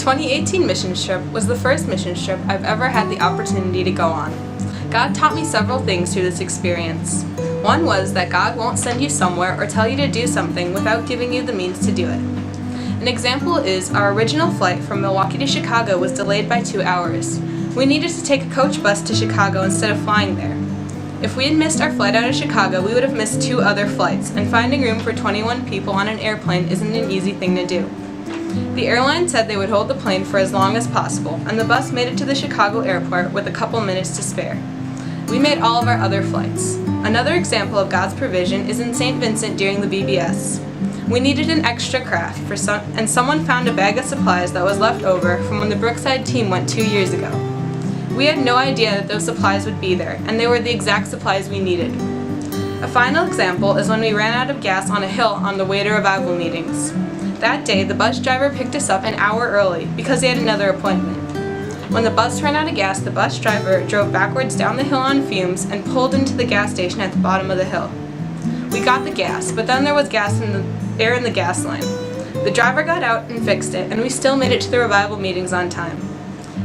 2018 mission trip was the first mission trip I've ever had the opportunity to go on. God taught me several things through this experience. One was that God won't send you somewhere or tell you to do something without giving you the means to do it. An example is our original flight from Milwaukee to Chicago was delayed by 2 hours. We needed to take a coach bus to Chicago instead of flying there. If we had missed our flight out of Chicago, we would have missed 2 other flights, and finding room for 21 people on an airplane isn't an easy thing to do. The airline said they would hold the plane for as long as possible, and the bus made it to the Chicago airport with a couple minutes to spare. We made all of our other flights. Another example of God's provision is in St. Vincent during the BBS. We needed an extra craft and someone found a bag of supplies that was left over from when the Brookside team went 2 years ago. We had no idea that those supplies would be there, and they were the exact supplies we needed. A final example is when we ran out of gas on a hill on the way to revival meetings. That day, the bus driver picked us up an hour early because he had another appointment. When the bus ran out of gas, the bus driver drove backwards down the hill on fumes and pulled into the gas station at the bottom of the hill. We got the gas, but then there was air in the gas line. The driver got out and fixed it, and we still made it to the revival meetings on time.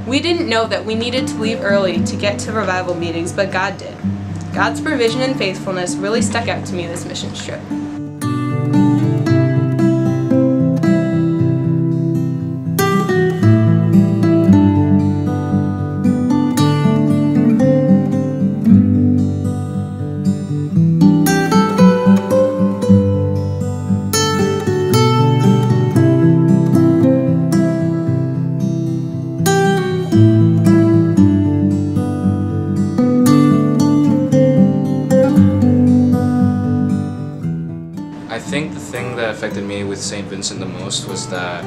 We didn't know that we needed to leave early to get to revival meetings, but God did. God's provision and faithfulness really stuck out to me this mission trip. I think the thing that affected me with St. Vincent the most was that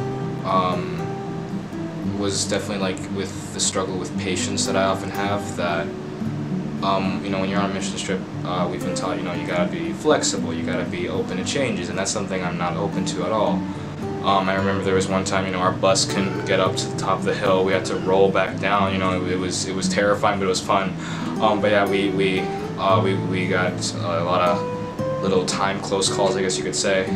was definitely like with the struggle with patience that I often have. That when you're on a mission trip, we've been taught you gotta be flexible, you gotta be open to changes, and that's something I'm not open to at all. I remember there was one time our bus couldn't get up to the top of the hill. We had to roll back down. It was terrifying, but it was fun. But yeah, we got a lot of little time close calls, I guess you could say.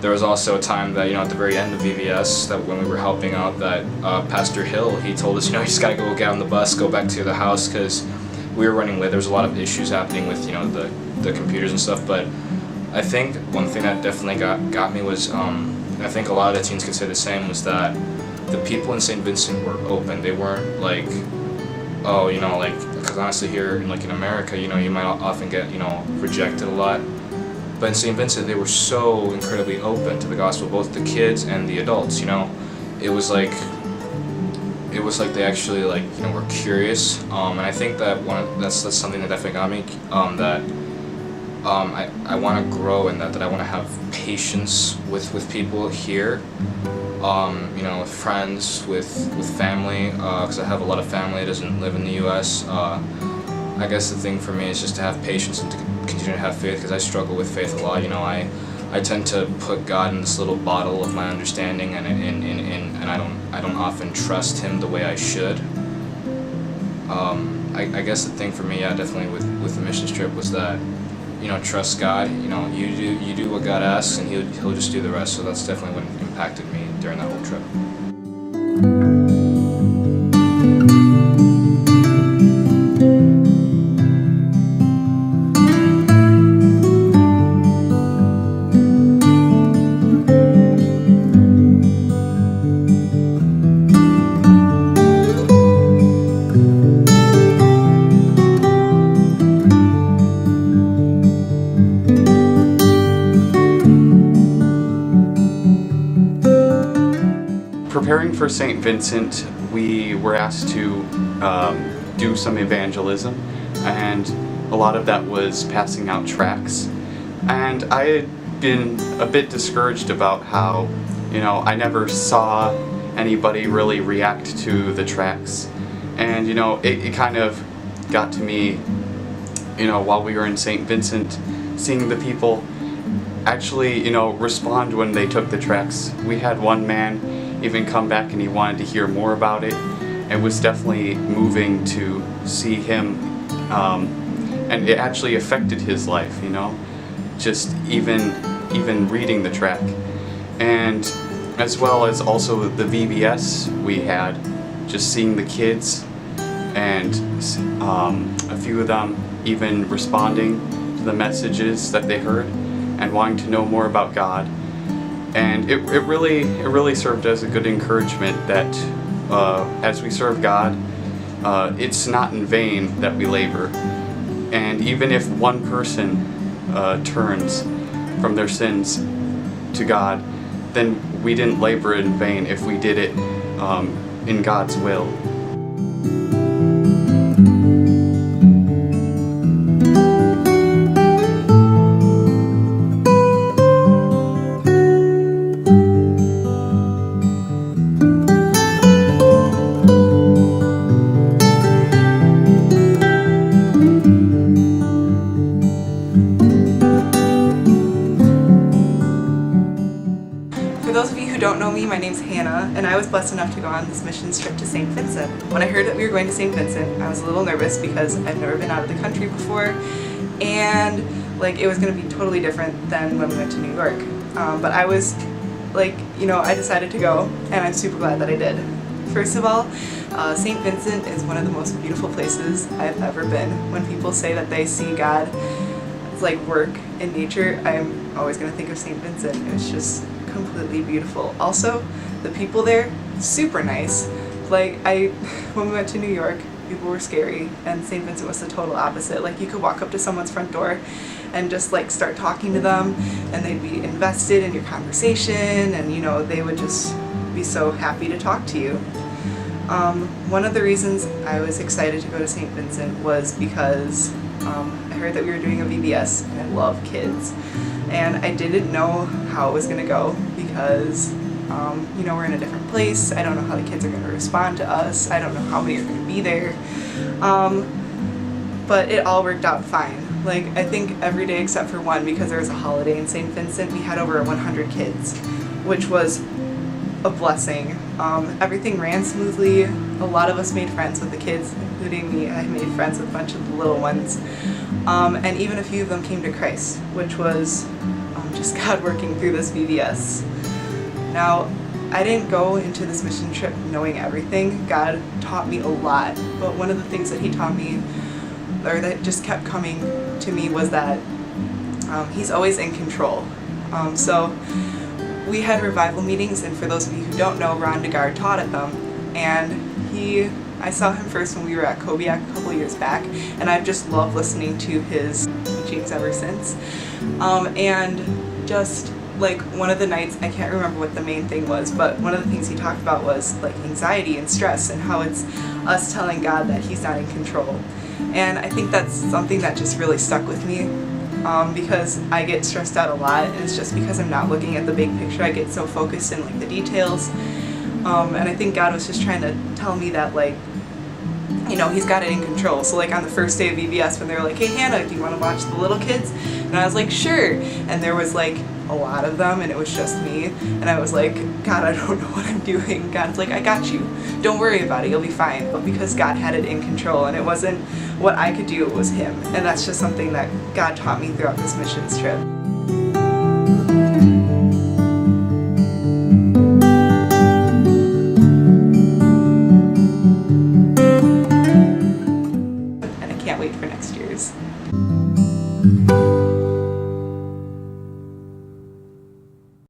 There was also a time that at the very end of VBS, that when we were helping out, that Pastor Hill, he told us you just gotta go get on the bus, go back to the house, because we were running late. There was a lot of issues happening with the computers and stuff. But I think one thing that definitely got me was, and I think a lot of the teens could say the same, was that the people in St. Vincent were open. They weren't like, because honestly here in America, you might often get rejected a lot. But in St. Vincent, they were so incredibly open to the gospel, both the kids and the adults. It was like they actually were curious. And I think that that's something that definitely got me. That I want to grow in that I want to have patience with people here. With friends, with family, because I have a lot of family that doesn't live in the U.S. I guess the thing for me is just to have patience and to continue to have faith, because I struggle with faith a lot. I tend to put God in this little bottle of my understanding, and I don't often trust Him the way I should. I guess the thing for me, definitely with the mission trip was that trust God. You do what God asks, and He'll just do the rest. So that's definitely what impacted me during that whole trip. Preparing for St. Vincent, we were asked to do some evangelism, and a lot of that was passing out tracts. And I had been a bit discouraged about how, I never saw anybody really react to the tracts. And, it kind of got to me, while we were in St. Vincent, seeing the people actually, respond when they took the tracts. We had one man even come back and he wanted to hear more about it. It was definitely moving to see him, and it actually affected his life, just even reading the track. And as well as also the VBS we had, just seeing the kids and a few of them even responding to the messages that they heard and wanting to know more about God. And it really served as a good encouragement that as we serve God, it's not in vain that we labor. And even if one person turns from their sins to God, then we didn't labor in vain if we did it in God's will. For those of you who don't know me, my name's Hannah, and I was blessed enough to go on this missions trip to St. Vincent. When I heard that we were going to St. Vincent, I was a little nervous because I've never been out of the country before, and it was going to be totally different than when we went to New York. But I was I decided to go, and I'm super glad that I did. First of all, St. Vincent is one of the most beautiful places I've ever been. When people say that they see God work in nature, I'm always going to think of St. Vincent. It's just completely beautiful. Also, the people there, super nice. When we went to New York, people were scary, and St. Vincent was the total opposite. You could walk up to someone's front door and just start talking to them, and they'd be invested in your conversation, and they would just be so happy to talk to you. One of the reasons I was excited to go to St. Vincent was because I heard that we were doing a VBS, and I love kids. And I didn't know how it was going to go because, we're in a different place. I don't know how the kids are going to respond to us. I don't know how many are going to be there. But it all worked out fine. I think every day except for one, because there was a holiday in St. Vincent, we had over 100 kids, which was a blessing. Everything ran smoothly. A lot of us made friends with the kids, including me. I made friends with a bunch of the little ones. And even a few of them came to Christ, which was just God working through this VBS. Now, I didn't go into this mission trip knowing everything. God taught me a lot, but one of the things that He taught me, or that just kept coming to me, was that He's always in control. So we had revival meetings, and for those of you who don't know, Ron DeGard taught at them, and I saw him first when we were at Kobiak a couple years back, and I've just loved listening to his teachings ever since. And just one of the nights, I can't remember what the main thing was, but one of the things he talked about was anxiety and stress, and how it's us telling God that He's not in control. And I think that's something that just really stuck with me, because I get stressed out a lot, and it's just because I'm not looking at the big picture. I get so focused in the details. And I think God was just trying to tell me that He's got it in control. So on the first day of VBS, when they were like, "Hey Hannah, do you want to watch the little kids?" And I was like, "Sure." And there was a lot of them, and it was just me. And I was like, "God, I don't know what I'm doing." God's like, "I got you. Don't worry about it. You'll be fine." But because God had it in control, and it wasn't what I could do, it was Him. And that's just something that God taught me throughout this missions trip.